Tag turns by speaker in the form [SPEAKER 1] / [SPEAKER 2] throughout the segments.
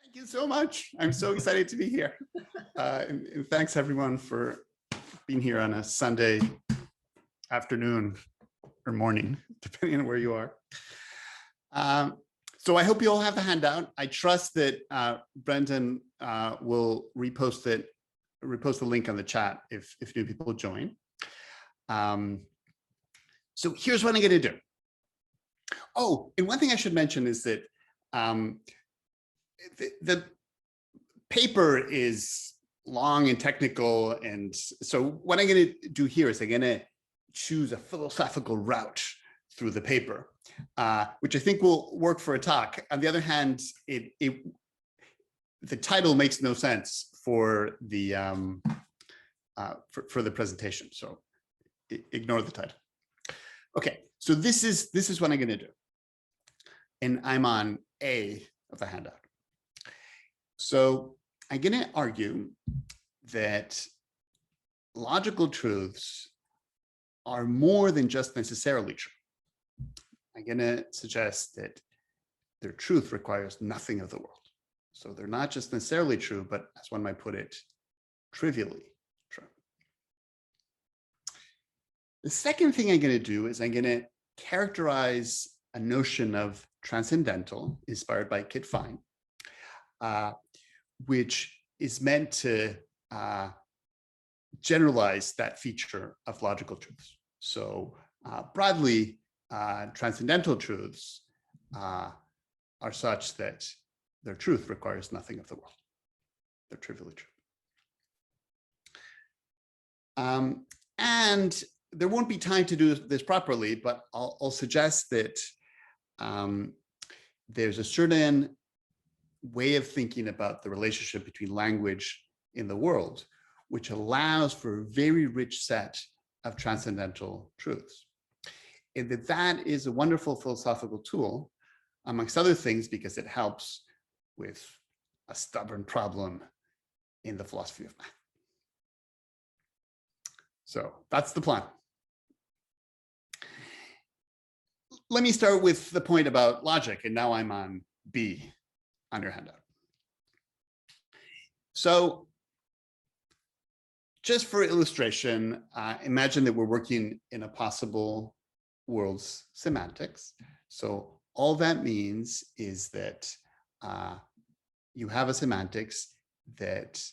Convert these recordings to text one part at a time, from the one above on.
[SPEAKER 1] Thank you so much. I'm so excited to be here. And thanks everyone for being here on a Sunday afternoon or morning, depending on where you are. So I hope you all have the handout. I trust that Brendan will repost the link on the chat if new people join. So here's what I'm going to do. Oh, and one thing I should mention is that the paper is long and technical, and so what I'm going to do here is I'm going to choose a philosophical route through the paper, which I think will work for a talk. On the other hand, the title makes no sense for the presentation, so ignore the title. Okay, so this is what I'm going to do, and I'm on A of the handout. So I'm going to argue that logical truths are more than just necessarily true. I'm going to suggest that their truth requires nothing of the world. So they're not just necessarily true, but as one might put it, trivially true. The second thing I'm going to do is I'm going to characterize a notion of transcendental inspired by Kit Fine, which is meant to generalize that feature of logical truths. So broadly, transcendental truths are such that their truth requires nothing of the world. They're trivially true. And there won't be time to do this properly, but I'll suggest that there's a certain way of thinking about the relationship between language in the world, which allows for a very rich set of transcendental truths. And that is a wonderful philosophical tool, amongst other things, because it helps with a stubborn problem in the philosophy of math. So that's the plan. Let me start with the point about logic, and now I'm on B on your handout. So just for illustration, imagine that we're working in a possible world's semantics. So all that means is that you have a semantics that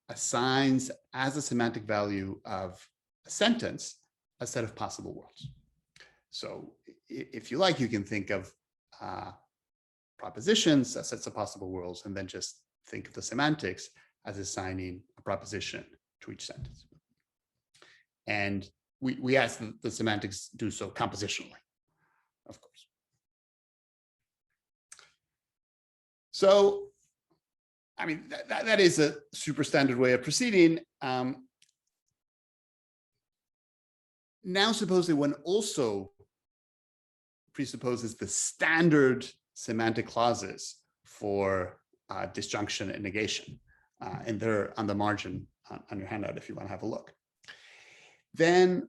[SPEAKER 1] assigns as a semantic value of a sentence a set of possible worlds. So if you like, you can think of propositions as sets of possible worlds, and then just think of the semantics as assigning a proposition to each sentence. And we ask the semantics do so compositionally, of course. So, I mean, that is a super standard way of proceeding. Now suppose that one also presupposes the standard semantic clauses for disjunction and negation. And they're on the margin on your handout if you want to have a look. Then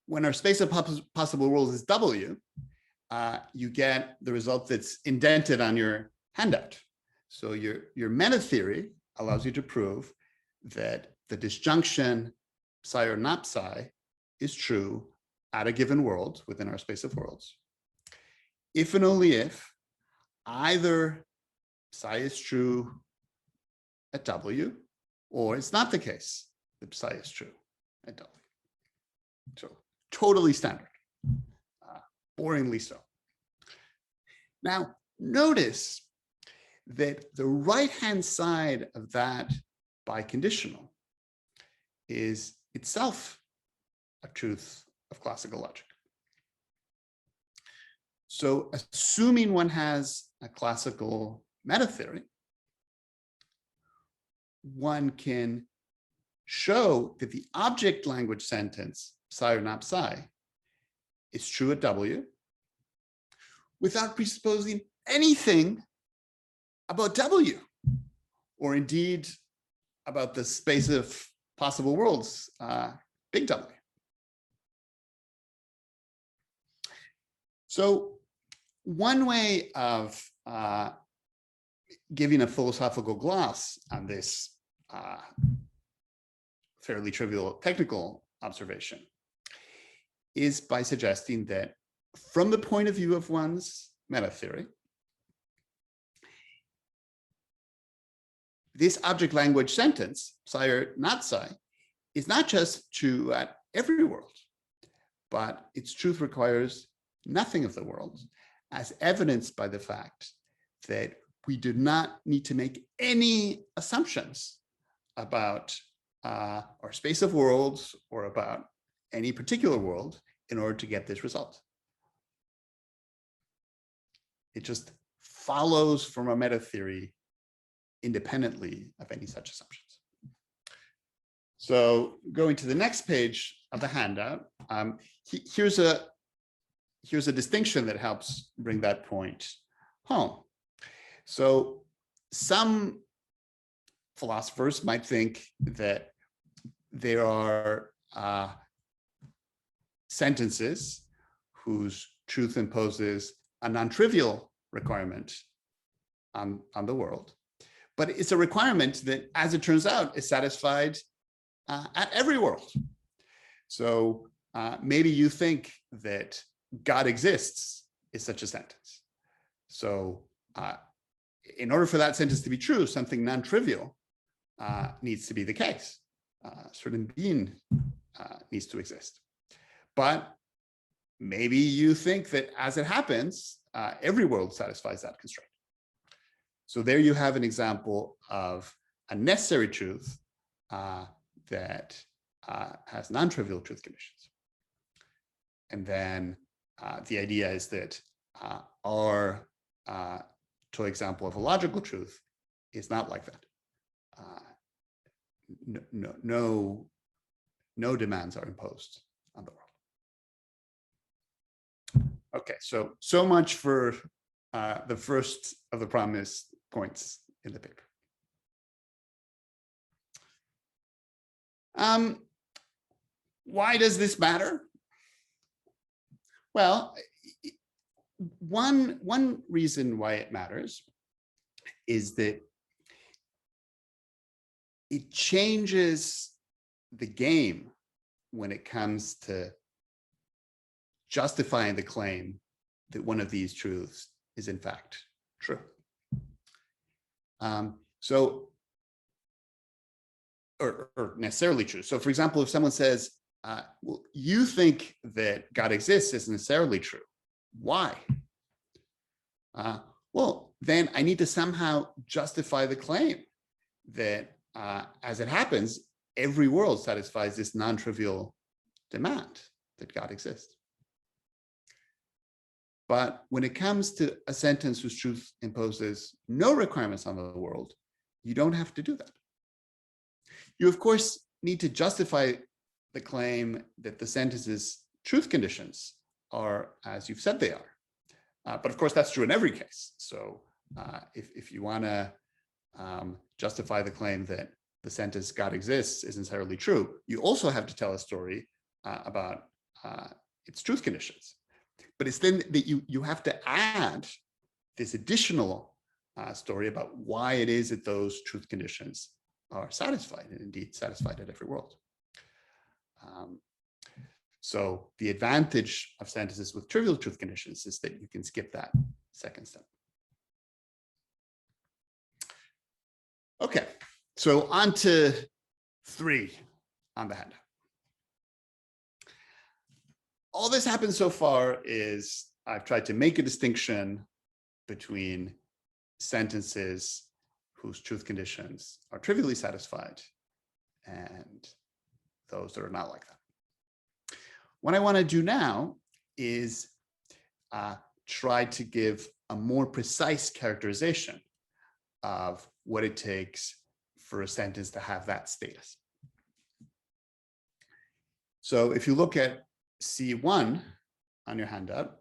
[SPEAKER 1] when our space of possible worlds is W, you get the result that's indented on your handout. So your meta theory allows you to prove that the disjunction psi or not psi is true at a given world within our space of worlds, if and only if either psi is true at W, or it's not the case that psi is true at W. So totally standard, boringly so. Now, notice that the right-hand side of that biconditional is itself a truth of classical logic. So assuming one has a classical meta theory, one can show that the object language sentence psi or not psi is true at W without presupposing anything about W, or indeed about the space of possible worlds, big W. So one way of giving a philosophical gloss on this fairly trivial technical observation is by suggesting that from the point of view of one's meta theory, this object language sentence, psi or not psi, is not just true at every world, but its truth requires nothing of the world, as evidenced by the fact that we do not need to make any assumptions about our space of worlds or about any particular world in order to get this result. It just follows from our meta theory independently of any such assumptions. So going to the next page of the handout, here's a distinction that helps bring that point home. So some philosophers might think that there are sentences whose truth imposes a non-trivial requirement on the world, but it's a requirement that, as it turns out, is satisfied at every world. So maybe you think that God exists is such a sentence. So in order for that sentence to be true, something non-trivial needs to be the case. A certain being needs to exist. But maybe you think that, as it happens, every world satisfies that constraint. So there you have an example of a necessary truth that has non-trivial truth conditions. And then the idea is that our example of a logical truth is not like that. No demands are imposed on the world. Okay, so much for the first of the promised points in the paper. Why does this matter? Well, one reason why it matters is that it changes the game when it comes to justifying the claim that one of these truths is in fact true. Or necessarily true. So for example, if someone says, well, you think that God exists is necessarily true. Why? Well, then I need to somehow justify the claim that, as it happens, every world satisfies this non-trivial demand that God exists. But when it comes to a sentence whose truth imposes no requirements on the world, you don't have to do that. You, of course, need to justify the claim that the sentence's truth conditions are as you've said they are. But of course, that's true in every case. So if you want to justify the claim that the sentence God exists is necessarily true, you also have to tell a story about its truth conditions. But it's then that you have to add this additional story about why it is that those truth conditions are satisfied, and indeed satisfied at every world. So the advantage of sentences with trivial truth conditions is that you can skip that second step. Okay, so on to 3 on the handout. All this happened so far is I've tried to make a distinction between sentences whose truth conditions are trivially satisfied and those that are not like that. What I want to do now is try to give a more precise characterization of what it takes for a sentence to have that status. So if you look at C1 on your handout,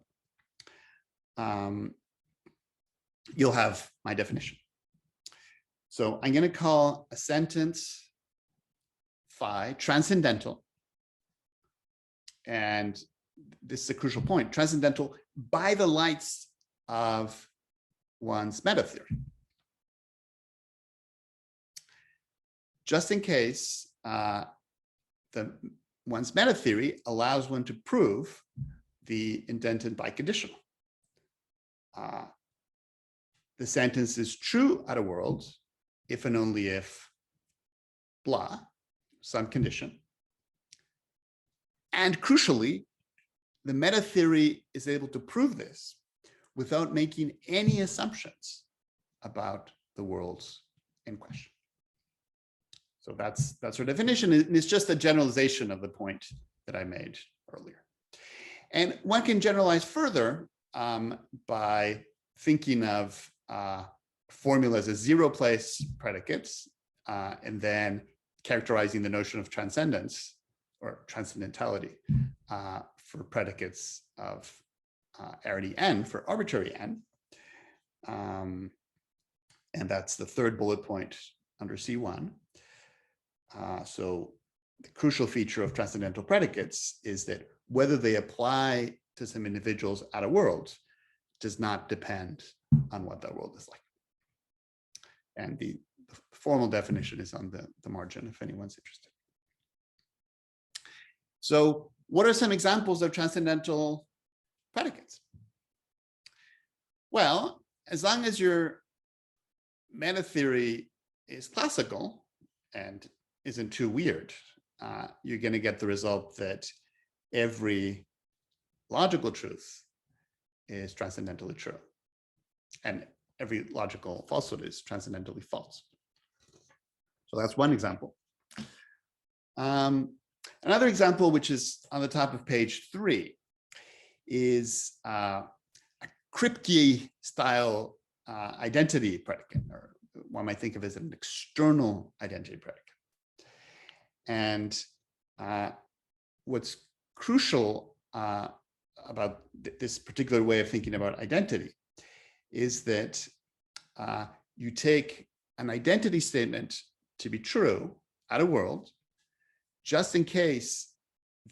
[SPEAKER 1] you'll have my definition. So I'm going to call a sentence phi transcendental. And this is a crucial point, transcendental by the lights of one's meta theory. Just in case one's meta theory allows one to prove the indented biconditional. The sentence is true at a world if and only if blah, some condition. And crucially, the meta theory is able to prove this without making any assumptions about the worlds in question. So that's our definition, and it's just a generalization of the point that I made earlier. And one can generalize further by thinking of formulas as zero-place predicates, and then characterizing the notion of transcendence or transcendentality for predicates of arity n for arbitrary n. And that's the third bullet point under C1. So the crucial feature of transcendental predicates is that whether they apply to some individuals at a world does not depend on what that world is like. And the formal definition is on the margin if anyone's interested. So what are some examples of transcendental predicates? Well, as long as your meta theory is classical and isn't too weird, you're going to get the result that every logical truth is transcendentally true, and every logical falsehood is transcendentally false. So that's one example. Another example, which is on the top of page 3, is a Kripke style identity predicate, or one might think of as an external identity predicate. And what's crucial about this particular way of thinking about identity is that you take an identity statement to be true at a world, just in case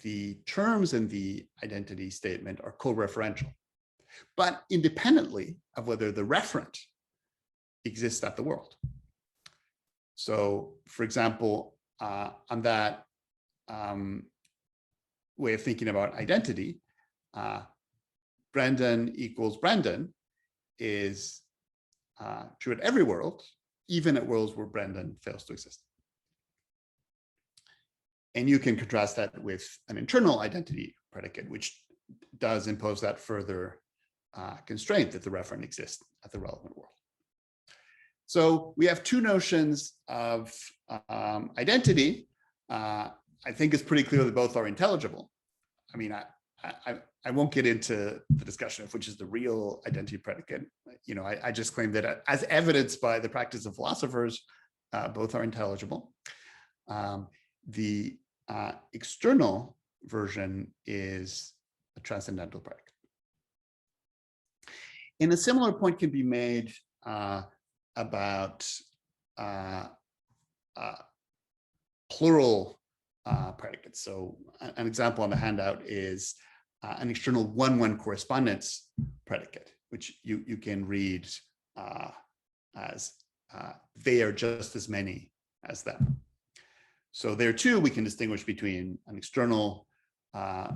[SPEAKER 1] the terms in the identity statement are co-referential, but independently of whether the referent exists at the world. So, for example, on that way of thinking about identity, Brendan equals Brendan is true at every world, even at worlds where Brendan fails to exist. And you can contrast that with an internal identity predicate, which does impose that further constraint that the referent exists at the relevant world. So we have two notions of identity. I think it's pretty clear that both are intelligible. I mean, I won't get into the discussion of which is the real identity predicate. You know, I just claim that as evidenced by the practice of philosophers, both are intelligible. The external version is a transcendental predicate. And a similar point can be made about plural predicates. So an example on the handout is an external 1-1 correspondence predicate, which you can read as they are just as many as them. So there too, we can distinguish between an external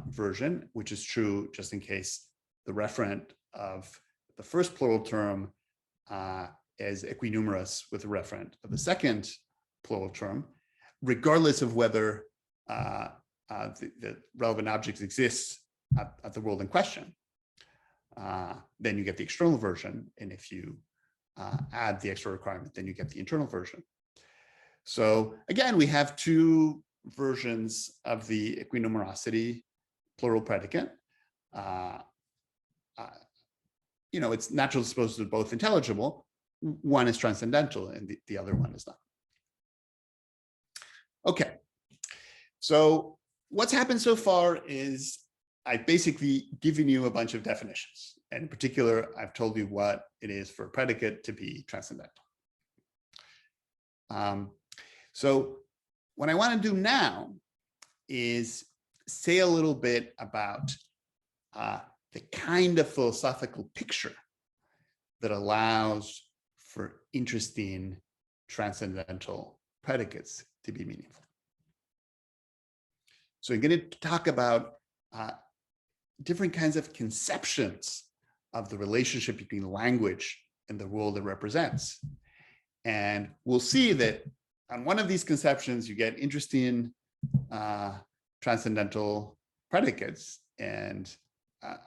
[SPEAKER 1] version, which is true just in case the referent of the first plural term is equinumerous with the referent of the second plural term, regardless of whether the relevant objects exist at the world in question. Then you get the external version, and if you add the extra requirement, then you get the internal version. So again, we have two versions of the equinumerosity plural predicate. You know, it's natural to suppose they're both intelligible. One is transcendental and the other one is not. Okay, so what's happened so far is I've basically given you a bunch of definitions. And in particular, I've told you what it is for a predicate to be transcendental. So what I want to do now is say a little bit about the kind of philosophical picture that allows for interesting transcendental predicates to be meaningful. So we're going to talk about different kinds of conceptions of the relationship between language and the world it represents. And we'll see that on one of these conceptions, you get interesting transcendental predicates, and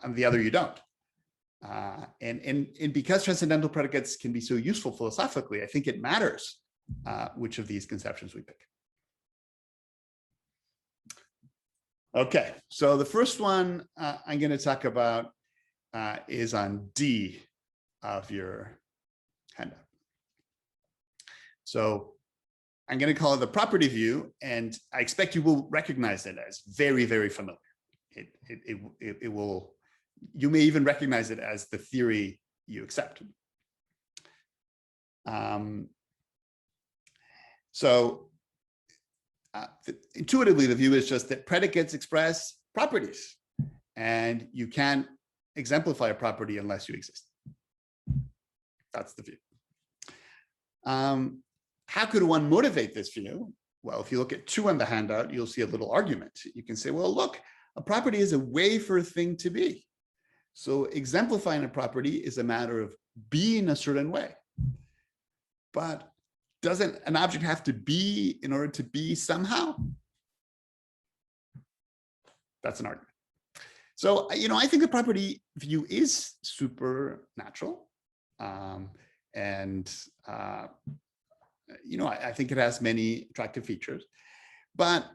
[SPEAKER 1] on the other, you don't. And because transcendental predicates can be so useful philosophically, I think it matters which of these conceptions we pick. Okay, so the first one I'm going to talk about is on D of your handout. So I'm going to call it the property view, and I expect you will recognize it as very, very familiar. It will, you may even recognize it as the theory you accept. Intuitively, the view is just that predicates express properties, and you can't exemplify a property unless you exist. That's the view. How could one motivate this view? Well, if you look at 2 on the handout, you'll see a little argument. You can say, well, look, a property is a way for a thing to be. So exemplifying a property is a matter of being a certain way. But doesn't an object have to be in order to be somehow? That's an argument. So, I think the property view is supernatural. I think it has many attractive features. But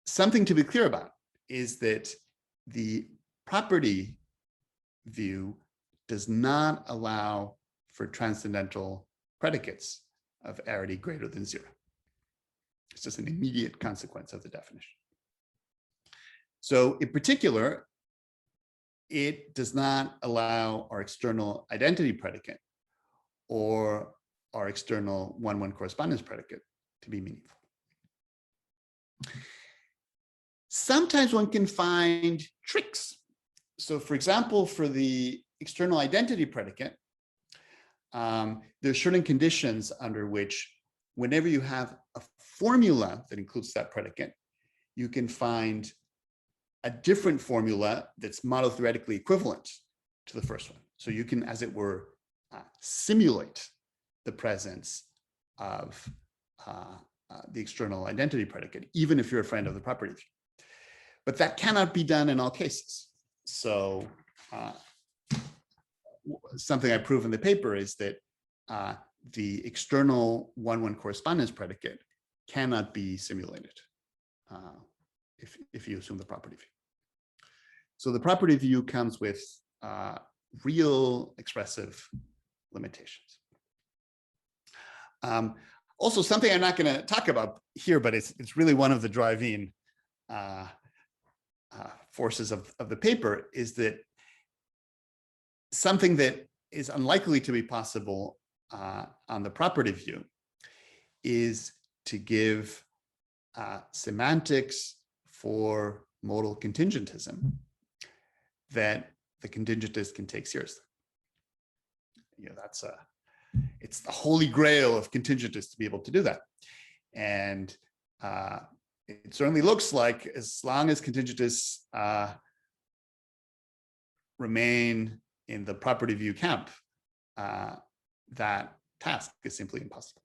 [SPEAKER 1] something to be clear about is that the property view does not allow for transcendental predicates of arity greater than 0. It's just an immediate consequence of the definition. So in particular, it does not allow our external identity predicate or our external 1-1 correspondence predicate to be meaningful. Sometimes one can find tricks. So for example, for the external identity predicate, there are certain conditions under which whenever you have a formula that includes that predicate, you can find a different formula that's model theoretically equivalent to the first one. So you can, as it were, simulate the presence of the external identity predicate, even if you're a friend of the property view. But that cannot be done in all cases. So something I prove in the paper is that the external 1-1 correspondence predicate cannot be simulated if you assume the property view. So the property view comes with real expressive limitations. Also, something I'm not going to talk about here, but it's really one of the driving forces of the paper, is that something that is unlikely to be possible on the property view is to give semantics for modal contingentism that the contingentist can take seriously. It's the holy grail of contingentists to be able to do that. And it certainly looks like as long as contingentists remain in the property view camp, that task is simply impossible.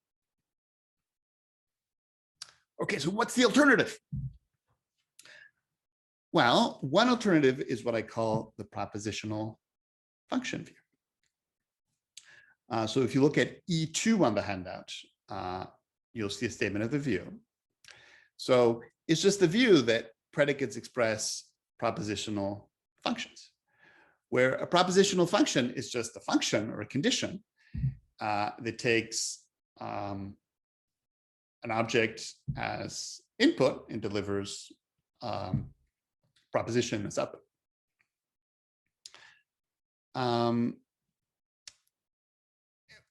[SPEAKER 1] Okay, so what's the alternative? Well, one alternative is what I call the propositional function view. So if you look at E2 on the handout, you'll see a statement of the view. So it's just the view that predicates express propositional functions, where a propositional function is just a function or a condition that takes an object as input and delivers proposition as output.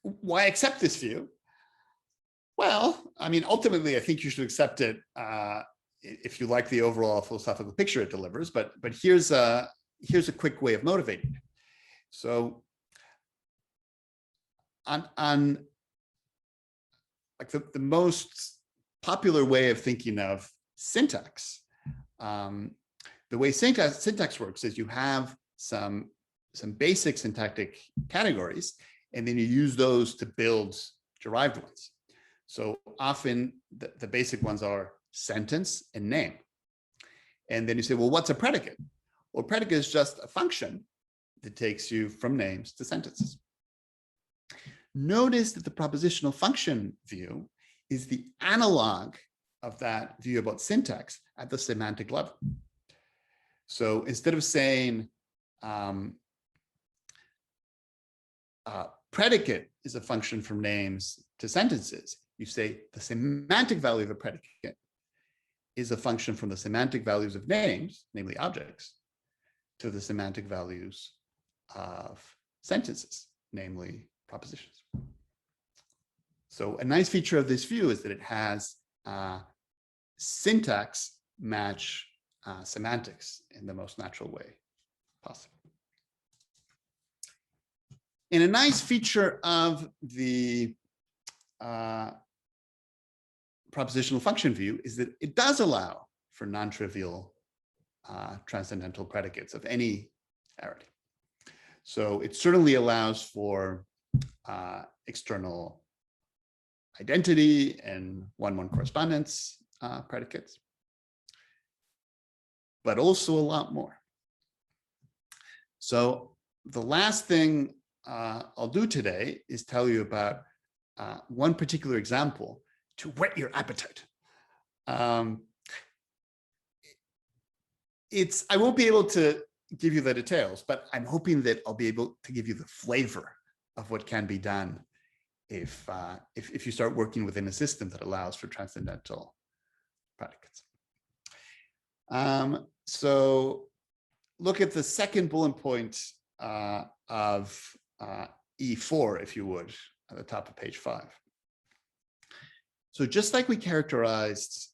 [SPEAKER 1] Why accept this view? Well, I mean, ultimately, I think you should accept it if you like the overall philosophical picture it delivers. But here's a quick way of motivating it. So on like the most popular way of thinking of syntax, the way syntax works is you have some basic syntactic categories, and then you use those to build derived ones. So often the basic ones are sentence and name. And then you say, well, what's a predicate? Well, predicate is just a function that takes you from names to sentences. Notice that the propositional function view is the analog of that view about syntax at the semantic level. So instead of saying predicate is a function from names to sentences, you say the semantic value of a predicate is a function from the semantic values of names, namely objects, to the semantic values of sentences, namely propositions. So a nice feature of this view is that it has syntax match semantics in the most natural way possible. And a nice feature of the propositional function view is that it does allow for non-trivial transcendental predicates of any arity. So it certainly allows for external identity and one-one correspondence predicates, but also a lot more. So the last thing I'll do today is tell you about one particular example to whet your appetite. I won't be able to give you the details, but I'm hoping that I'll be able to give you the flavor of what can be done if you start working within a system that allows for transcendental predicates. So look at the second bullet point of E4, if you would, at the top of page 5. So just like we characterized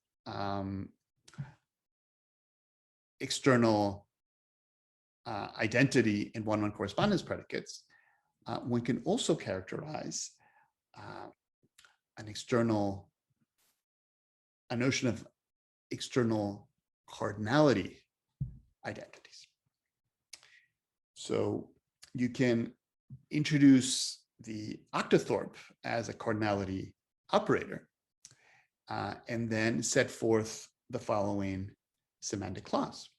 [SPEAKER 1] external identity in one-one correspondence predicates, one can also characterize a notion of external cardinality identities. So you can introduce the octothorpe as a cardinality operator, and then set forth the following semantic clause.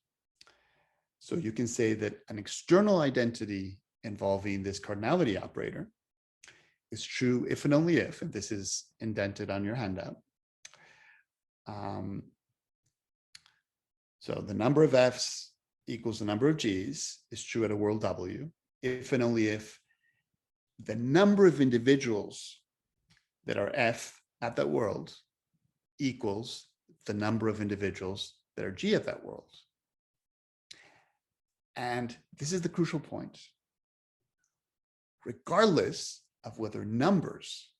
[SPEAKER 1] So you can say that an external identity involving this cardinality operator is true if and only if, and this is indented on your handout. So the number of F's equals the number of G's is true at a world W, if and only if the number of individuals that are F at that world equals the number of individuals that are G at that world. And this is the crucial point. Regardless of whether numbers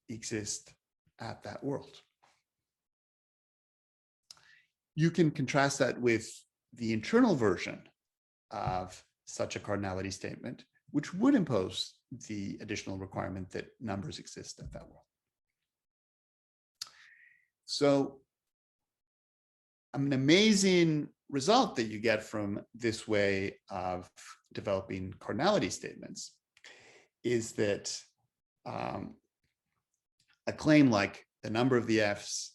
[SPEAKER 1] exist at that world. You can contrast that with the internal version of such a cardinality statement, which would impose the additional requirement that numbers exist at that world. So an amazing result that you get from this way of developing cardinality statements is that a claim like the number of the F's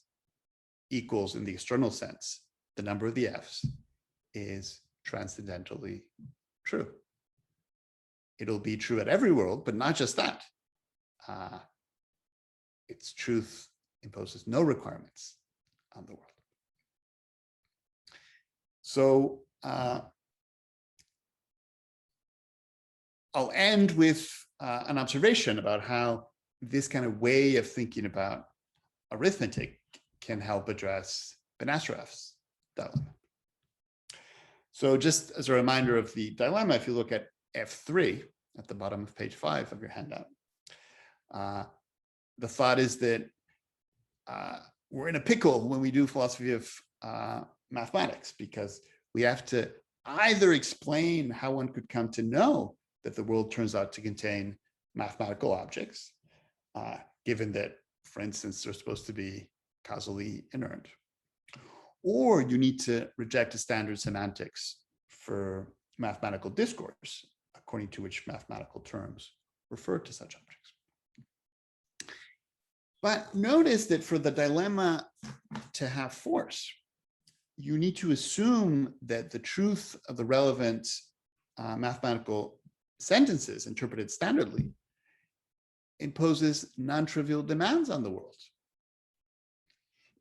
[SPEAKER 1] equals, in the external sense, the number of the F's is transcendentally true. It'll be true at every world, but not just that. Its truth imposes no requirements on the world. So I'll end with an observation about how this kind of way of thinking about arithmetic can help address Ben-Asaraf's dilemma. So just as a reminder of the dilemma, if you look at F3 at the bottom of page 5 of your handout, the thought is that we're in a pickle when we do philosophy of mathematics, because we have to either explain how one could come to know that the world turns out to contain mathematical objects, given that, for instance, they're supposed to be causally inerrant. Or you need to reject a standard semantics for mathematical discourse, according to which mathematical terms refer to such objects. But notice that for the dilemma to have force, you need to assume that the truth of the relevant mathematical sentences interpreted standardly imposes non-trivial demands on the world.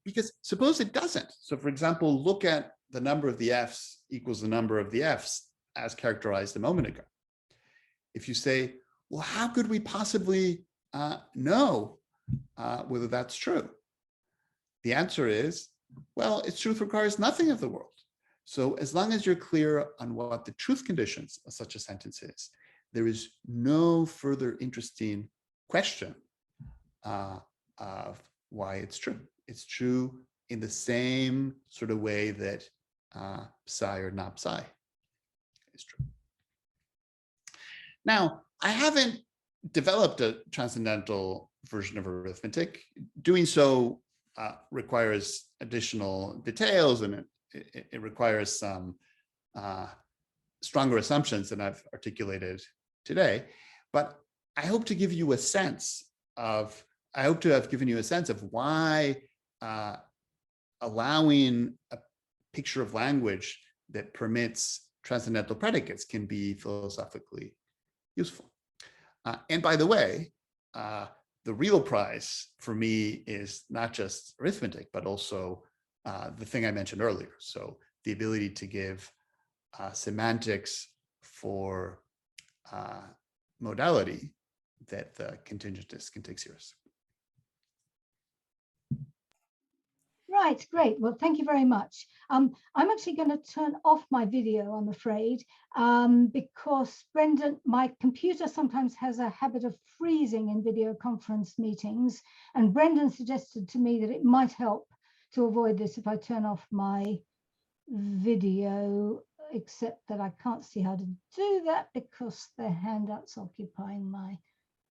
[SPEAKER 1] Because suppose it doesn't. So for example, look at the number of the Fs equals the number of the Fs as characterized a moment ago. If you say, well, how could we possibly know whether that's true? The answer is, well, its truth requires nothing of the world. So as long as you're clear on what the truth conditions of such a sentence is, there is no further interesting question of why it's true. It's true in the same sort of way that psi or not psi is true. Now, I haven't developed a transcendental version of arithmetic. Doing so requires additional details, and it requires some stronger assumptions than I've articulated today. But I hope to give you a sense of, I hope to have given you a sense of why allowing a picture of language that permits transcendental predicates can be philosophically useful. And by the way, the real prize for me is not just arithmetic, but also the thing I mentioned earlier. So the ability to give semantics for modality that the contingentists can take serious.
[SPEAKER 2] Right, great. Well, thank you very much. I'm actually going to turn off my video, I'm afraid, because Brendan, my computer sometimes has a habit of freezing in video conference meetings, and Brendan suggested to me that it might help to avoid this if I turn off my video, except that I can't see how to do that because the handout's occupying my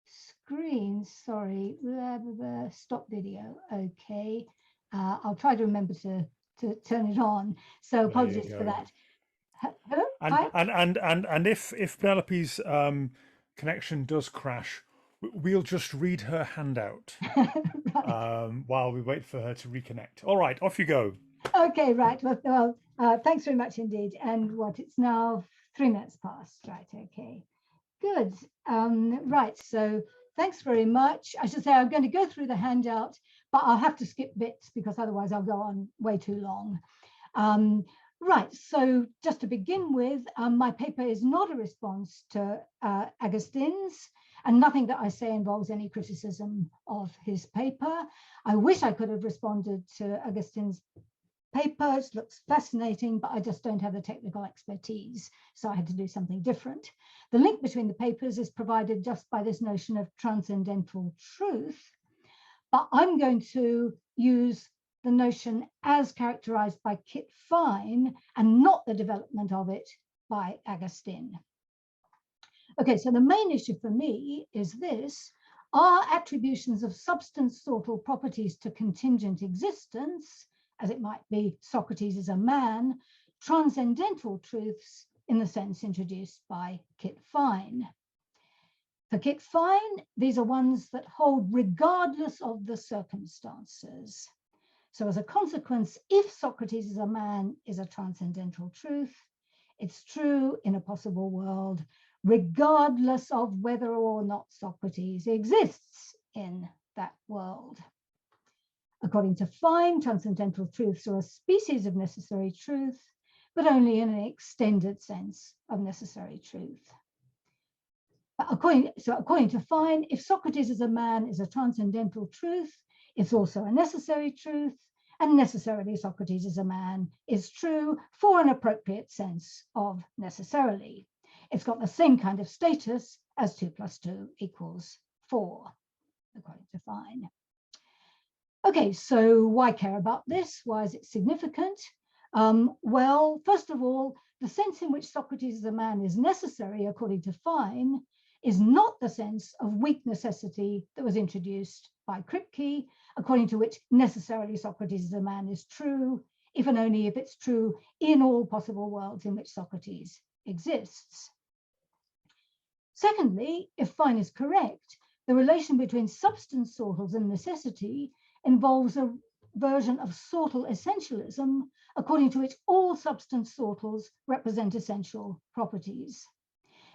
[SPEAKER 2] screen. Sorry, blah, blah, blah. Stop video. Okay. I'll try to remember to turn it on. So apologies for that. Hello?
[SPEAKER 3] And if Penelope's connection does crash, we'll just read her handout right. While we wait for her to reconnect. All right, off you go.
[SPEAKER 2] Okay, right. Well, thanks very much indeed. And what, it's now 3 minutes past. Right, okay. Good. Right, so thanks very much. I should say I'm going to go through the handout, but I'll have to skip bits because otherwise I'll go on way too long. Right, so just to begin with, my paper is not a response to Agustin's, and nothing that I say involves any criticism of his paper. I wish I could have responded to Agustin's paper. It looks fascinating, but I just don't have the technical expertise, so I had to do something different. The link between the papers is provided just by this notion of transcendental truth, but I'm going to use the notion as characterized by Kit Fine and not the development of it by Agustin. Okay, so the main issue for me is this: are attributions of substance sortal properties to contingent existence, as it might be Socrates is a man, transcendental truths in the sense introduced by Kit Fine? For Kit Fine, these are ones that hold regardless of the circumstances. So as a consequence, if Socrates is a man is a transcendental truth, it's true in a possible world, regardless of whether or not Socrates exists in that world. According to Fine, transcendental truths are a species of necessary truth, but only in an extended sense of necessary truth. But according to Fine, if Socrates is a man is a transcendental truth, it's also a necessary truth, and necessarily Socrates is a man is true for an appropriate sense of necessarily. It's got the same kind of status as 2 + 2 = 4, according to Fine. Okay, so why care about this? Why is it significant? Well, first of all, the sense in which Socrates is a man is necessary, according to Fine, is not the sense of weak necessity that was introduced by Kripke, according to which necessarily Socrates is a man is true, if and only if it's true in all possible worlds in which Socrates exists. Secondly, if Fine is correct, the relation between substance sortals and necessity involves a version of sortal essentialism, according to which all substance sortals represent essential properties.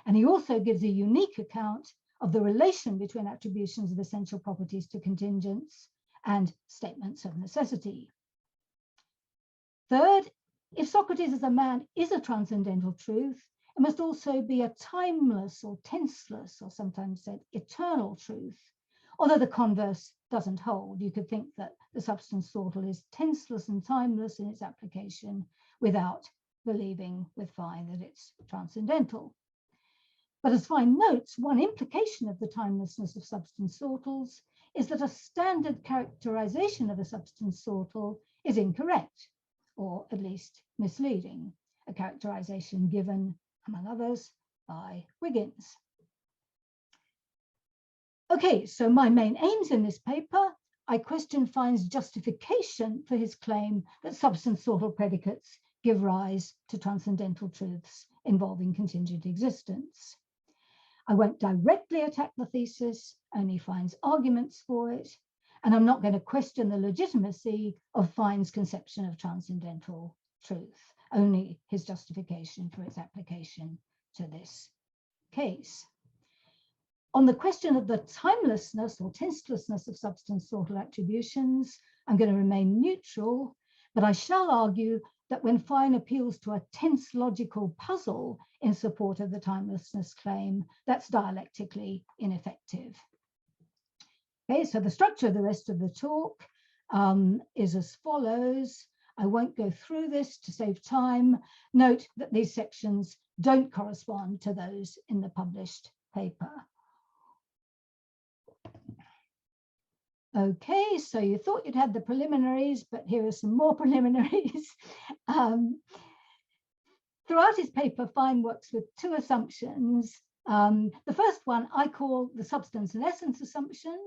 [SPEAKER 2] And he also gives a unique account of the relation between attributions of essential properties to contingents and statements of necessity. Third, if Socrates as a man is a transcendental truth, it must also be a timeless or tenseless, or sometimes said eternal truth, although the converse doesn't hold. You could think that the substance sortal is tenseless and timeless in its application without believing with Fine that it's transcendental. But as Fine notes, one implication of the timelessness of substance sortals is that a standard characterization of a substance sortal is incorrect, or at least misleading, a characterization given, among others, by Wiggins. Okay, so my main aims in this paper, I question Fine's justification for his claim that substance sortal predicates give rise to transcendental truths involving contingent existence. I won't directly attack the thesis, only Fine's arguments for it, and I'm not going to question the legitimacy of Fine's conception of transcendental truth, only his justification for its application to this case. On the question of the timelessness or tenselessness of substance sortal attributions, I'm going to remain neutral, but I shall argue that when Fine appeals to a tense logical puzzle in support of the timelessness claim, that's dialectically ineffective. Okay, so the structure of the rest of the talk is as follows. I won't go through this to save time. Note that these sections don't correspond to those in the published paper. Okay, so you thought you'd had the preliminaries, but here are some more preliminaries. Throughout his paper, Fine works with two assumptions. The first one I call the substance and essence assumption,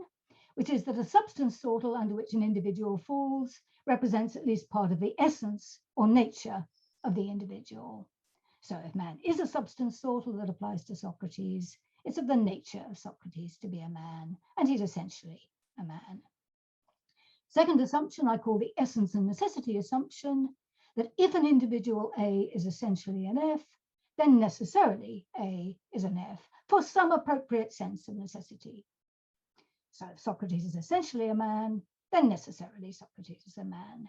[SPEAKER 2] which is that a substance sortal under which an individual falls represents at least part of the essence or nature of the individual. So if man is a substance sortal that applies to Socrates, it's of the nature of Socrates to be a man, and he's essentially a man. Second assumption I call the essence and necessity assumption, that if an individual A is essentially an F, then necessarily A is an F for some appropriate sense of necessity. So if Socrates is essentially a man, then necessarily Socrates is a man.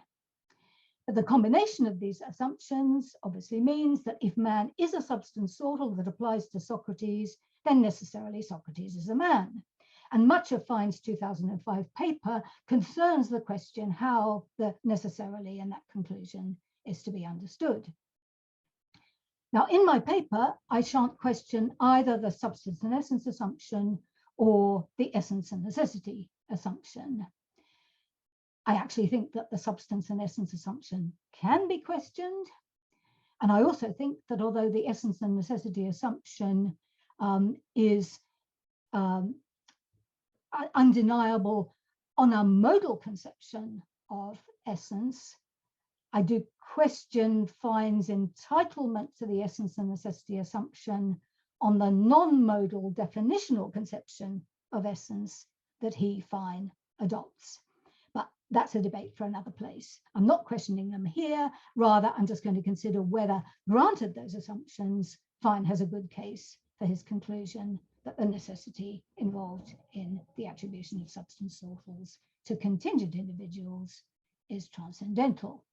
[SPEAKER 2] But the combination of these assumptions obviously means that if man is a substance sortal that applies to Socrates, then necessarily Socrates is a man. And much of Fine's 2005 paper concerns the question how the necessarily in that conclusion is to be understood. Now, in my paper, I shan't question either the substance and essence assumption or the essence and necessity assumption. I actually think that the substance and essence assumption can be questioned. And I also think that although the essence and necessity assumption is undeniable on a modal conception of essence, I do question Fine's entitlement to the essence and necessity assumption on the non-modal definitional conception of essence that he, Fine, adopts. But that's a debate for another place. I'm not questioning them here. Rather, I'm just going to consider whether, granted those assumptions, Fine has a good case for his conclusion that the necessity involved in the attribution of substance sortals to contingent individuals is transcendental.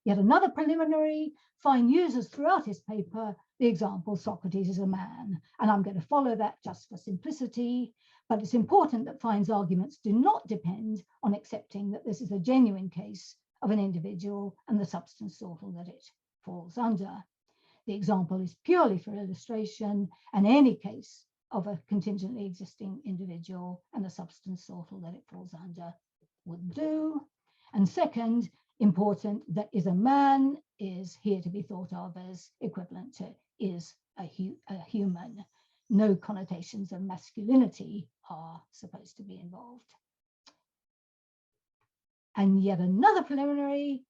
[SPEAKER 2] Yet another preliminary, Fine uses throughout his paper the example Socrates is a man, and I'm going to follow that just for simplicity, but it's important that Fine's arguments do not depend on accepting that this is a genuine case of an individual and the substance sortal that it falls under. The example is purely for illustration, and any case of a contingently existing individual and the substance sortal that it falls under would do. And second, important, that is a man is here to be thought of as equivalent to is a human. no connotations of masculinity are supposed to be involved. And yet another preliminary,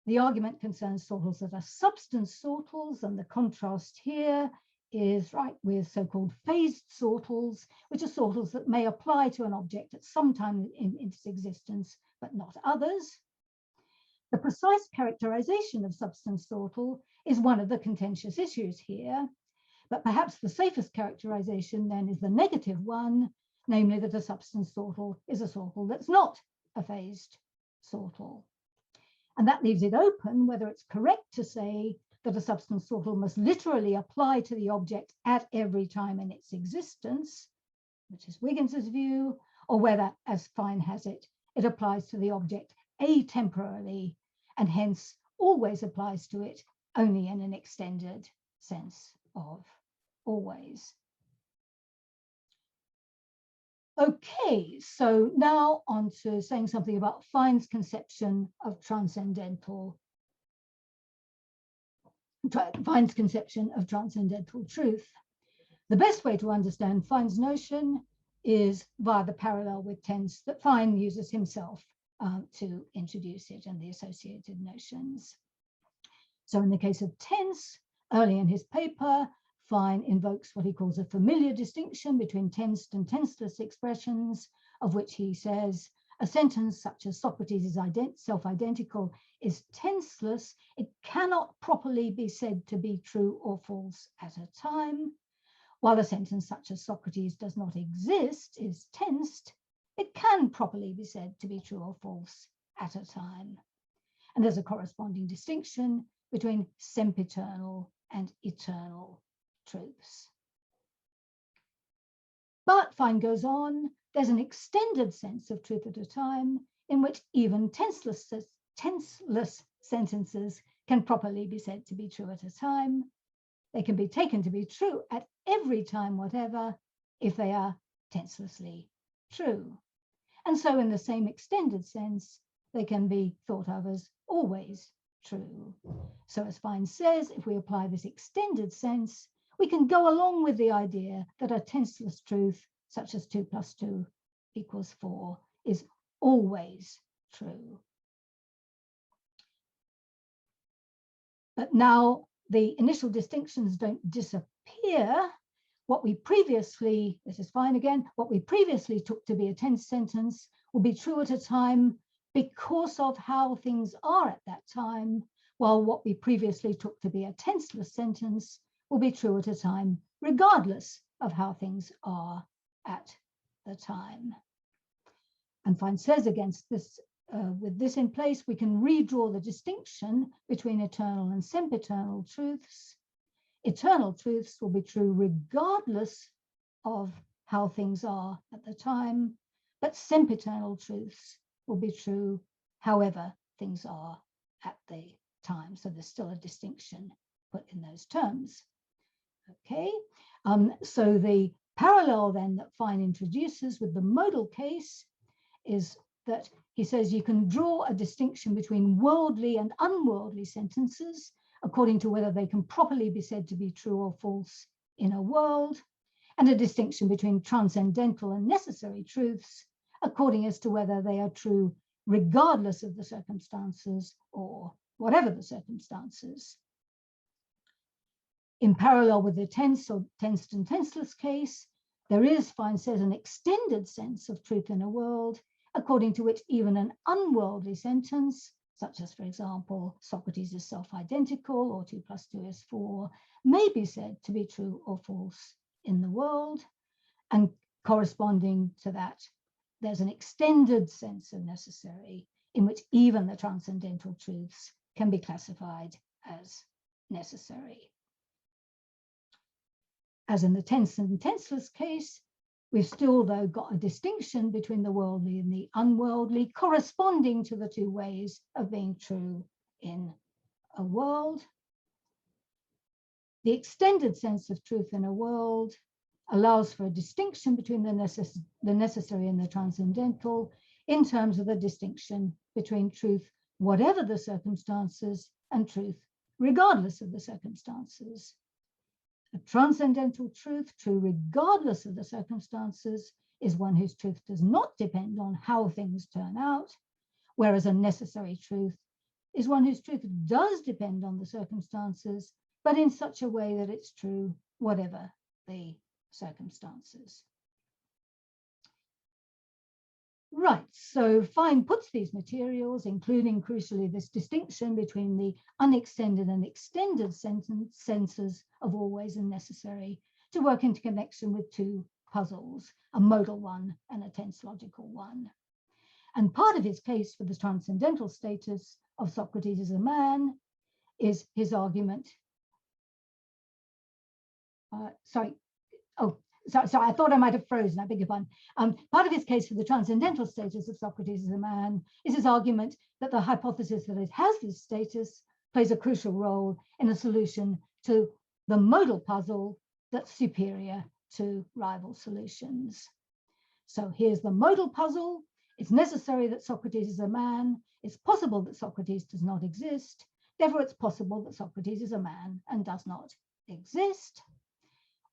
[SPEAKER 2] the argument concerns sortals that are substance sortals, and the contrast here is right with so-called phased sortals, which are sortals that may apply to an object at some time in its existence, but not others. The precise characterization of substance sortal is one of the contentious issues here, but perhaps the safest characterization then is the negative one, namely that a substance sortal is a sortal that's not a phased sortal. And that leaves it open whether it's correct to say that a substance sortal must literally apply to the object at every time in its existence, which is Wiggins's view, or whether, as Fine has it, it applies to the object atemporally and hence always applies to it only in an extended sense of always. Okay, so now on to saying something about Fine's conception of transcendental truth. The best way to understand Fine's notion is via the parallel with tense that Fine uses himself to introduce it and the associated notions. So in the case of tense, early in his paper, Fine invokes what he calls a familiar distinction between tensed and tenseless expressions, of which he says a sentence such as Socrates is self-identical is tenseless. It cannot properly be said to be true or false at a time, while a sentence such as Socrates does not exist is tensed. It can properly be said to be true or false at a time. And there's a corresponding distinction between sempiternal and eternal truths. But Fine goes on, there's an extended sense of truth at a time in which even tenseless sentences can properly be said to be true at a time. They can be taken to be true at every time whatever if they are tenselessly true. And so in the same extended sense, they can be thought of as always true. So as Fine says, if we apply this extended sense, we can go along with the idea that a tenseless truth, such as 2 + 2 = 4, is always true. But now the initial distinctions don't disappear. What we previously, this is Fine again, what we previously took to be a tense sentence will be true at a time because of how things are at that time, while what we previously took to be a tenseless sentence will be true at a time, regardless of how things are at the time. And Fine says against this, with this in place, we can redraw the distinction between eternal and sempiternal truths. Eternal truths will be true regardless of how things are at the time, but sempiternal truths will be true however things are at the time. So there's still a distinction put in those terms. Okay, so the parallel then that Fine introduces with the modal case is that he says you can draw a distinction between worldly and unworldly sentences according to whether they can properly be said to be true or false in a world, and a distinction between transcendental and necessary truths according as to whether they are true regardless of the circumstances or whatever the circumstances. In parallel with the tense or tensed and tenseless case, there is, Fine says, an extended sense of truth in a world, according to which even an unworldly sentence, such as, for example, Socrates is self-identical or 2 + 2 = 4, may be said to be true or false in the world. And corresponding to that, there's an extended sense of necessary in which even the transcendental truths can be classified as necessary. As in the tense and tenseless case, we've still, though, got a distinction between the worldly and the unworldly, corresponding to the two ways of being true in a world. The extended sense of truth in a world allows for a distinction between the necessary and the transcendental in terms of the distinction between truth, whatever the circumstances, and truth, regardless of the circumstances. A transcendental truth, true regardless of the circumstances, is one whose truth does not depend on how things turn out, whereas a necessary truth is one whose truth does depend on the circumstances, but in such a way that it's true whatever the circumstances. Right, so Fine puts these materials, including crucially this distinction between the unextended and extended senses of always and necessary, to work into connection with two puzzles, a modal one and a tense logical one. And part of his case for the transcendental status of Socrates as a man is his argument. Sorry, I thought I might have frozen, I beg your pardon. Part of his case for the transcendental status of Socrates as a man is his argument that the hypothesis that it has this status plays a crucial role in a solution to the modal puzzle that's superior to rival solutions. So here's the modal puzzle. It's necessary that Socrates is a man. It's possible that Socrates does not exist. Therefore, it's possible that Socrates is a man and does not exist.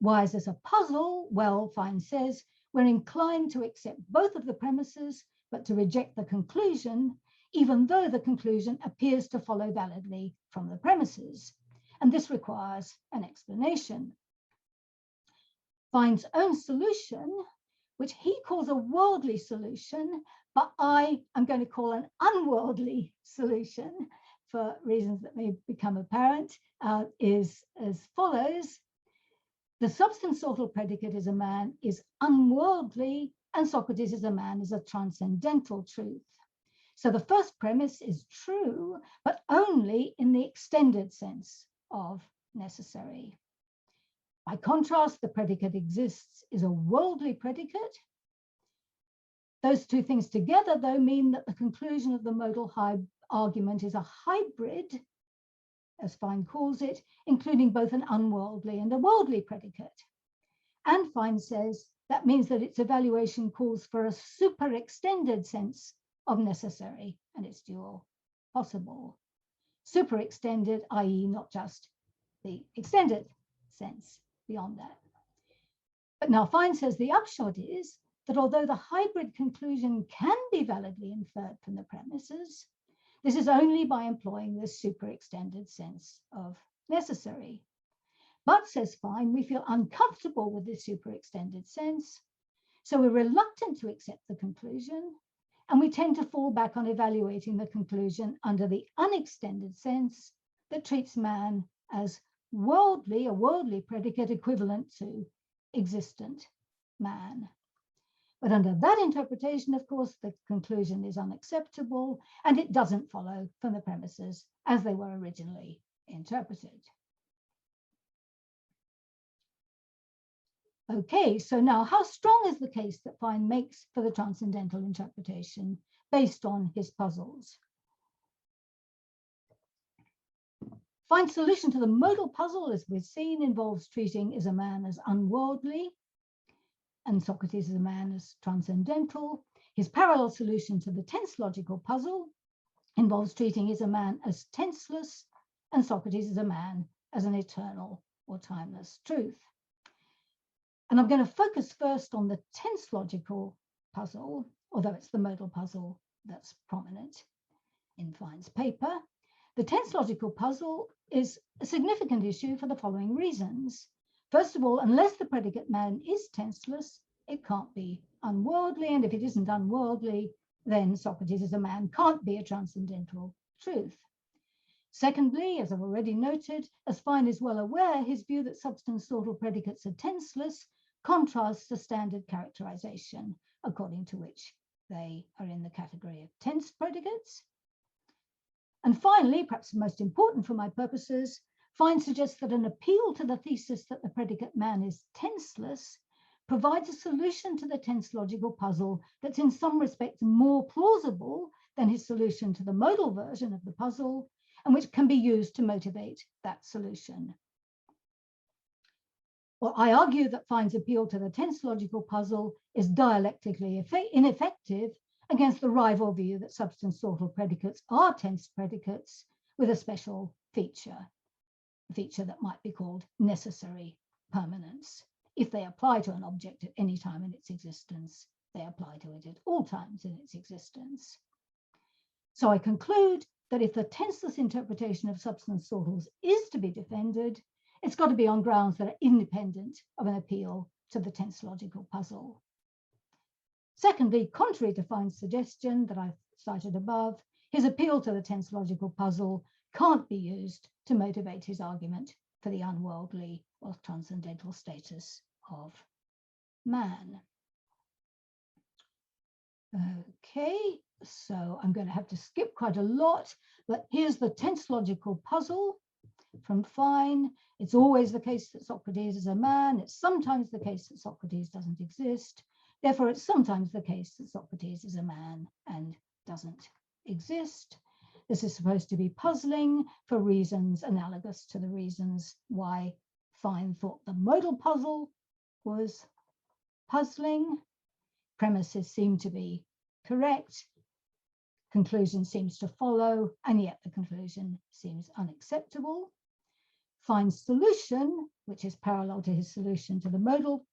[SPEAKER 2] Why is this a puzzle? Well, Fine says, we're inclined to accept both of the premises, but to reject the conclusion, even though the conclusion appears to follow validly from the premises. And this requires an explanation. Fine's own solution, which he calls a worldly solution, but I am going to call an unworldly solution for reasons that may become apparent, is as follows. The substance sortal predicate is a man is unworldly, and Socrates is a man is a transcendental truth. So the first premise is true, but only in the extended sense of necessary. By contrast, the predicate exists is a worldly predicate. Those two things together, though, mean that the conclusion of the modal argument is a hybrid, as Fine calls it, including both an unworldly and a worldly predicate. And Fine says that means that its evaluation calls for a super extended sense of necessary and its dual possible. Super extended, i.e. not just the extended sense beyond that. But now Fine says the upshot is that although the hybrid conclusion can be validly inferred from the premises, this is only by employing this super extended sense of necessary. But, says Fine, we feel uncomfortable with this super extended sense, so we're reluctant to accept the conclusion, and we tend to fall back on evaluating the conclusion under the unextended sense that treats man as worldly, a worldly predicate equivalent to existent man. But under that interpretation, of course, the conclusion is unacceptable and it doesn't follow from the premises as they were originally interpreted. Okay, so now how strong is the case that Fine makes for the transcendental interpretation based on his puzzles? Fine's solution to the modal puzzle, as we've seen, involves treating is a man as unworldly, and Socrates is a man as transcendental. His parallel solution to the tense logical puzzle involves treating is a man as tenseless, and Socrates is a man as an eternal or timeless truth. And I'm going to focus first on the tense logical puzzle, although it's the modal puzzle that's prominent in Fine's paper. The tense logical puzzle is a significant issue for the following reasons. First of all, unless the predicate man is tenseless, it can't be unworldly. And if it isn't unworldly, then Socrates as a man can't be a transcendental truth. Secondly, as I've already noted, as Fine is well aware, his view that substance sortal predicates are tenseless contrasts the standard characterization, according to which they are in the category of tense predicates. And finally, perhaps most important for my purposes, Fine suggests that an appeal to the thesis that the predicate man is tenseless provides a solution to the tense logical puzzle that's in some respects more plausible than his solution to the modal version of the puzzle, and which can be used to motivate that solution. Well, I argue that Fine's appeal to the tense logical puzzle is dialectically ineffective against the rival view that substance sortal predicates are tense predicates with a special feature, a feature that might be called necessary permanence. If they apply to an object at any time in its existence, they apply to it at all times in its existence. So I conclude that if the tenseless interpretation of substance sortals is to be defended, it's got to be on grounds that are independent of an appeal to the tense-logical puzzle. Secondly, contrary to Fine's suggestion that I've cited above, his appeal to the tense-logical puzzle can't be used to motivate his argument for the unworldly or transcendental status of man. Okay, so I'm going to have to skip quite a lot, but here's the tense-logical puzzle from Fine. It's always the case that Socrates is a man. It's sometimes the case that Socrates doesn't exist. Therefore, it's sometimes the case that Socrates is a man and doesn't exist. This is supposed to be puzzling for reasons analogous to the reasons why Fine thought the modal puzzle was puzzling. Premises seem to be correct. Conclusion seems to follow, and yet the conclusion seems unacceptable. Fine's solution, which is parallel to his solution to the modal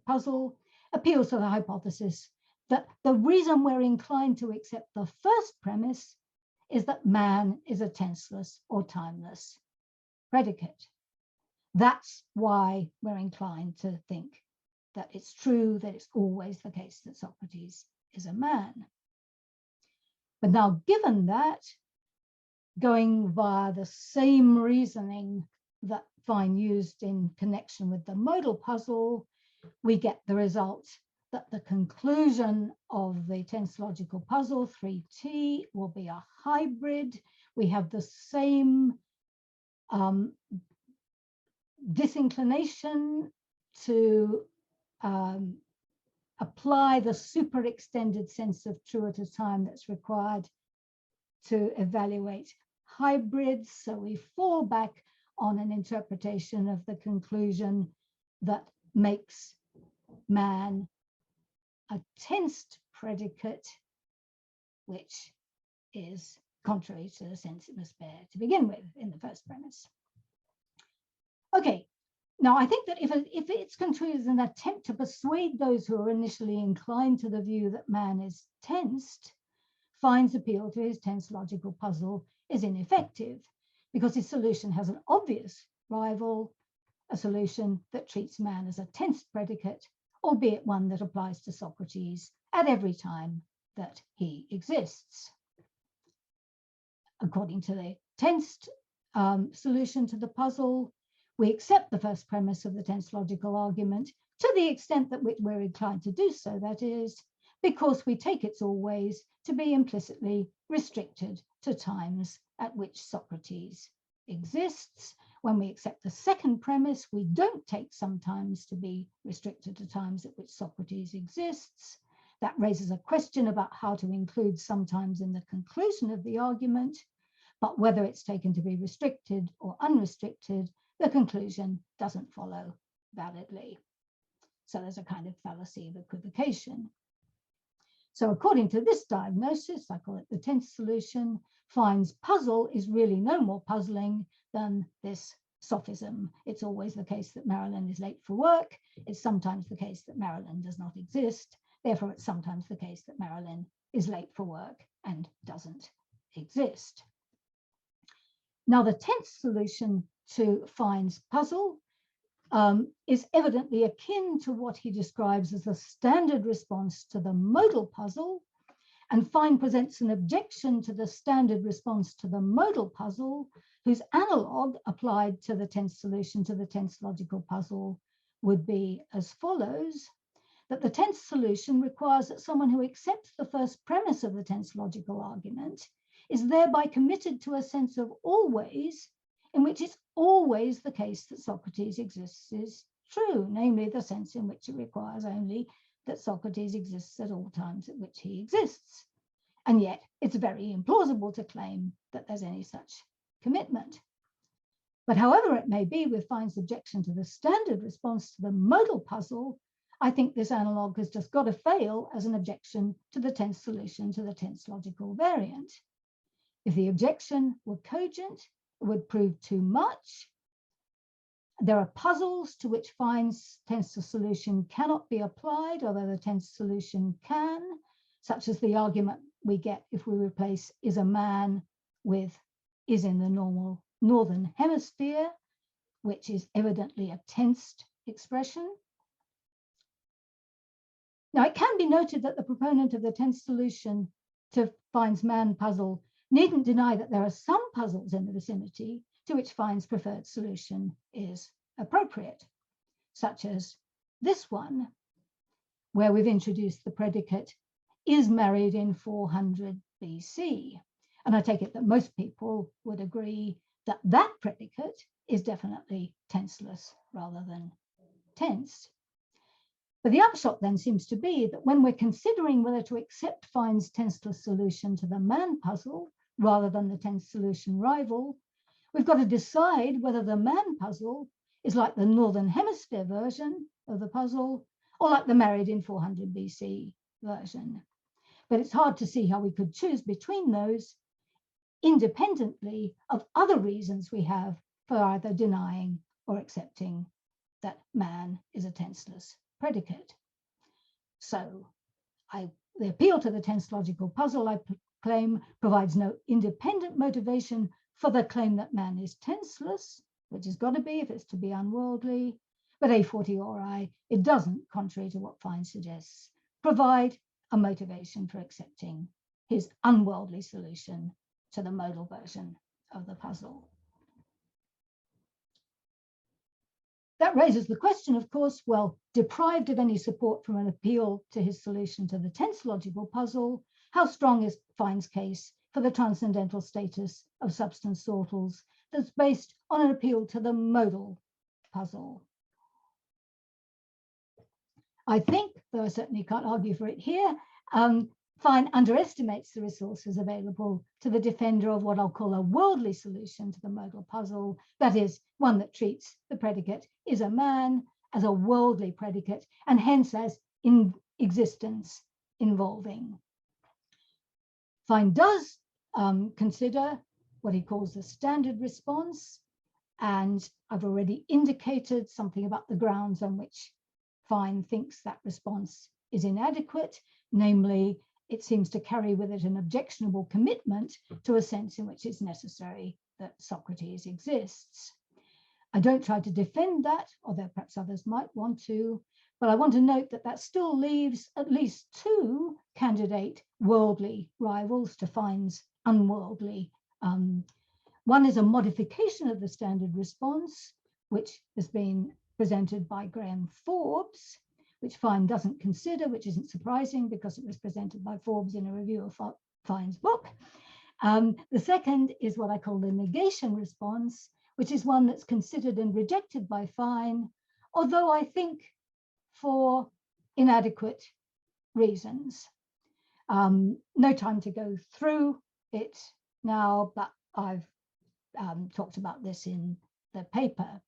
[SPEAKER 2] puzzle, appeals to the hypothesis that the reason we're inclined to accept the first premise is that man is a tenseless or timeless predicate. That's why we're inclined to think that it's true that it's always the case that Socrates is a man. But now, given that, going via the same reasoning that Fine used in connection with the modal puzzle, we get the result that the conclusion of the tense-logical puzzle, 3T, will be a hybrid. We have the same disinclination to apply the super extended sense of true at a time that's required to evaluate hybrids. So we fall back on an interpretation of the conclusion that makes man a tensed predicate, which is contrary to the sense it must bear to begin with in the first premise. Okay. Now, I think that if it's construed as an attempt to persuade those who are initially inclined to the view that man is tensed, Fine's appeal to his tense-logical puzzle is ineffective because his solution has an obvious rival, a solution that treats man as a tensed predicate, albeit one that applies to Socrates at every time that he exists. According to the tensed solution to the puzzle, we accept the first premise of the tense-logical argument to the extent that we're inclined to do so, that is, because we take its always to be implicitly restricted to times at which Socrates exists. When we accept the second premise, we don't take sometimes to be restricted to times at which Socrates exists. That raises a question about how to include sometimes in the conclusion of the argument, but whether it's taken to be restricted or unrestricted, the conclusion doesn't follow validly. So there's a kind of fallacy of equivocation. So according to this diagnosis, I call it the tense solution, Fine's puzzle is really no more puzzling than this sophism. It's always the case that Marilyn is late for work. It's sometimes the case that Marilyn does not exist. Therefore, it's sometimes the case that Marilyn is late for work and doesn't exist. Now, the tense solution to Fine's puzzle is evidently akin to what he describes as the standard response to the modal puzzle, and Fine presents an objection to the standard response to the modal puzzle, whose analog applied to the tense solution to the tense logical puzzle would be as follows: that the tense solution requires that someone who accepts the first premise of the tense logical argument is thereby committed to a sense of always, in which it's always the case that Socrates exists is true, namely the sense in which it requires only that Socrates exists at all times at which he exists. And yet it's very implausible to claim that there's any such commitment. But however it may be with Fine's objection to the standard response to the modal puzzle, I think this analog has just got to fail as an objection to the tense solution to the tense logical variant. If the objection were cogent, it would prove too much. There are puzzles to which Fine's tensor solution cannot be applied, although the tensor solution can, such as the argument we get if we replace is a man with is in the northern hemisphere, which is evidently a tensed expression. Now, it can be noted that the proponent of the tensor solution to Fine's man puzzle needn't deny that there are some puzzles in the vicinity to which Fine's preferred solution is appropriate, such as this one, where we've introduced the predicate is married in 400 BC. And I take it that most people would agree that that predicate is definitely tenseless rather than tensed. But the upshot then seems to be that when we're considering whether to accept Fine's tenseless solution to the man puzzle rather than the tense solution rival, we've got to decide whether the man puzzle is like the Northern Hemisphere version of the puzzle or like the married in 400 BC version. But it's hard to see how we could choose between those independently of other reasons we have for either denying or accepting that man is a tenseless predicate. So the appeal to the tense logical puzzle, I claim, provides no independent motivation for the claim that man is tenseless, which has got to be if it's to be unworldly, but a fortiori, it doesn't, contrary to what Fine suggests, provide a motivation for accepting his unworldly solution to the modal version of the puzzle. That raises the question, of course, well, deprived of any support from an appeal to his solution to the tense logical puzzle, how strong is Fine's case for the transcendental status of substance sortals that's based on an appeal to the modal puzzle? I think, though I certainly can't argue for it here, Fine underestimates the resources available to the defender of what I'll call a worldly solution to the modal puzzle, that is, one that treats the predicate is a man as a worldly predicate and hence as in existence involving. Fine does consider what he calls the standard response, and I've already indicated something about the grounds on which Fine thinks that response is inadequate, namely, it seems to carry with it an objectionable commitment to a sense in which it's necessary that Socrates exists. I don't try to defend that, although perhaps others might want to, but I want to note that that still leaves at least two candidate worldly rivals to Fine's unworldly. One is a modification of the standard response, which has been presented by Graham Forbes, which Fine doesn't consider, which isn't surprising because it was presented by Forbes in a review of Fine's book. The second is what I call the negation response, which is one that's considered and rejected by Fine, although I think for inadequate reasons. No time to go through it now, but I've talked about this in the paper.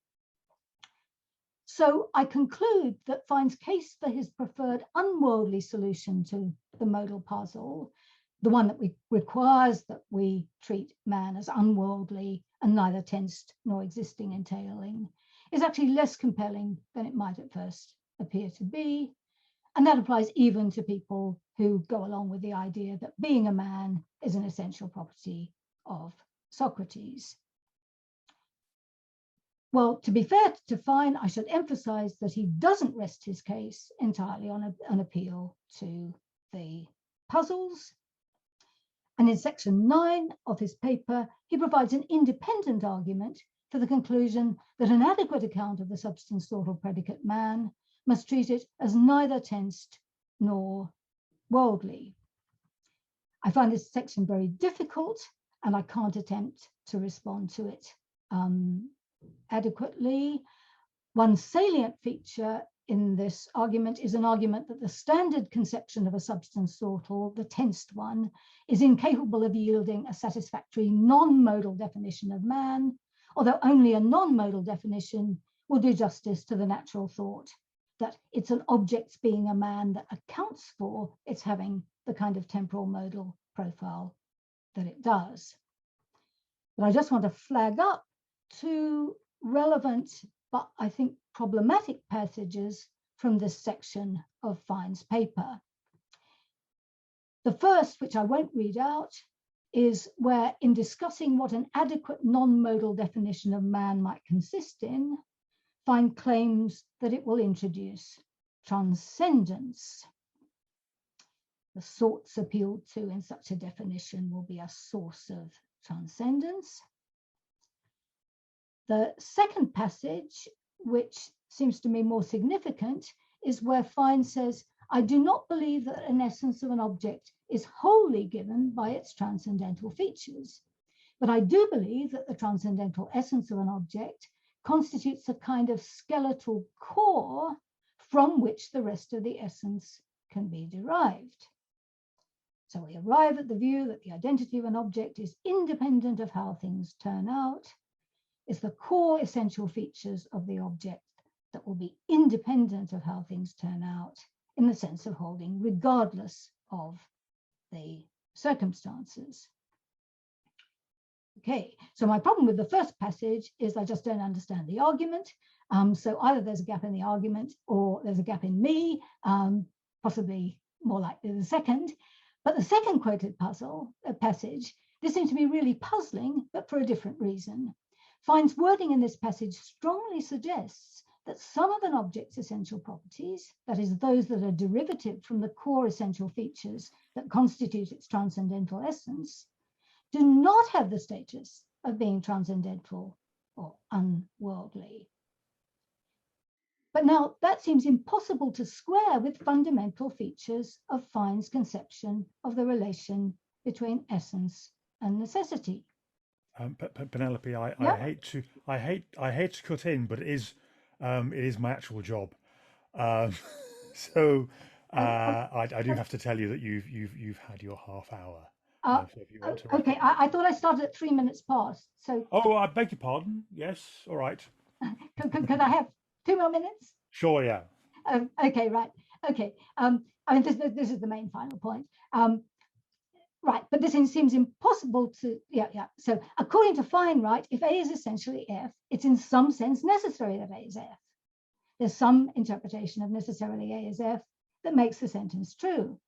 [SPEAKER 2] So I conclude that Fine's case for his preferred unworldly solution to the modal puzzle, the one that requires that we treat man as unworldly and neither tensed nor existing entailing, is actually less compelling than it might at first appear to be. And that applies even to people who go along with the idea that being a man is an essential property of Socrates. Well, to be fair to Fine, I should emphasize that he doesn't rest his case entirely on an appeal to the puzzles. And in section 9 of his paper, he provides an independent argument for the conclusion that an adequate account of the substance sortal predicate man must treat it as neither tensed nor worldly. I find this section very difficult, and I can't attempt to respond to it adequately. One salient feature in this argument is an argument that the standard conception of a substance sortal, the tensed one, is incapable of yielding a satisfactory non-modal definition of man, although only a non-modal definition will do justice to the natural thought that it's an object's being a man that accounts for its having the kind of temporal modal profile that it does. But I just want to flag up two relevant but I think problematic passages from this section of Fine's paper. The first, which I won't read out, is where, in discussing what an adequate non-modal definition of man might consist in, Fine claims that it will introduce transcendence. The sorts appealed to in such a definition will be a source of transcendence. The second passage, which seems to me more significant, is where Fine says, I do not believe that an essence of an object is wholly given by its transcendental features, but I do believe that the transcendental essence of an object constitutes a kind of skeletal core from which the rest of the essence can be derived. So we arrive at the view that the identity of an object is independent of how things turn out, is the core essential features of the object that will be independent of how things turn out, in the sense of holding regardless of the circumstances. Okay, so my problem with the first passage is I just don't understand the argument. So either there's a gap in the argument or there's a gap in me, possibly more likely the second. But the second quoted passage, this seems to be really puzzling, but for a different reason. Fine's wording in this passage strongly suggests that some of an object's essential properties, that is, those that are derivative from the core essential features that constitute its transcendental essence, do not have the status of being transcendental or unworldly. But now that seems impossible to square with fundamental features of Fine's conception of the relation between essence and necessity.
[SPEAKER 3] Penelope, I hate to cut in, but it is my actual job. So I do have to tell you that you've had your half hour. So if you want to
[SPEAKER 2] okay, I thought I started at 3 minutes past. So
[SPEAKER 3] I beg your pardon. Yes, all right.
[SPEAKER 2] Could I have 2 more minutes?
[SPEAKER 3] Sure, yeah.
[SPEAKER 2] Okay, right. Okay. I mean, this is the main final point. Right, but this seems impossible to, yeah. So according to Fine, right, if A is essentially F, it's in some sense necessary that A is F. There's some interpretation of necessarily A is F that makes the sentence true.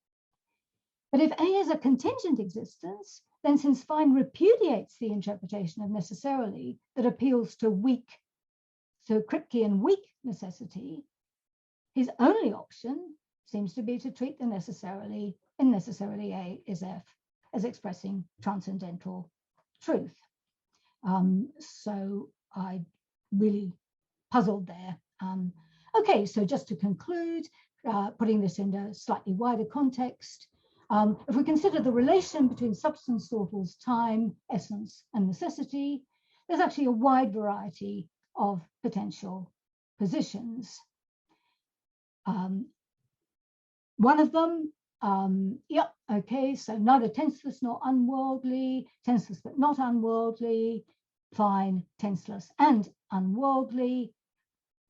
[SPEAKER 2] But if A is a contingent existence, then since Fine repudiates the interpretation of necessarily that appeals to weak, so Kripkean weak necessity, his only option seems to be to treat the necessarily in necessarily A is F as expressing transcendental truth. So I really puzzled there. Okay, so just to conclude, putting this in a slightly wider context, if we consider the relation between substance, sortals, time, essence, and necessity, there's actually a wide variety of potential positions. One of them, okay, so neither tenseless nor unworldly, tenseless but not unworldly, Fine, tenseless and unworldly,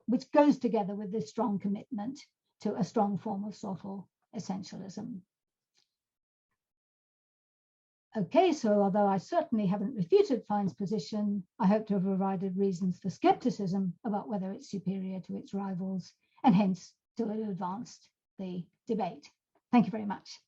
[SPEAKER 2] which goes together with this strong commitment to a strong form of sortal essentialism. Okay, so although I certainly haven't refuted Fine's position, I hope to have provided reasons for skepticism about whether it's superior to its rivals, and hence to have advanced the debate. Thank you very much.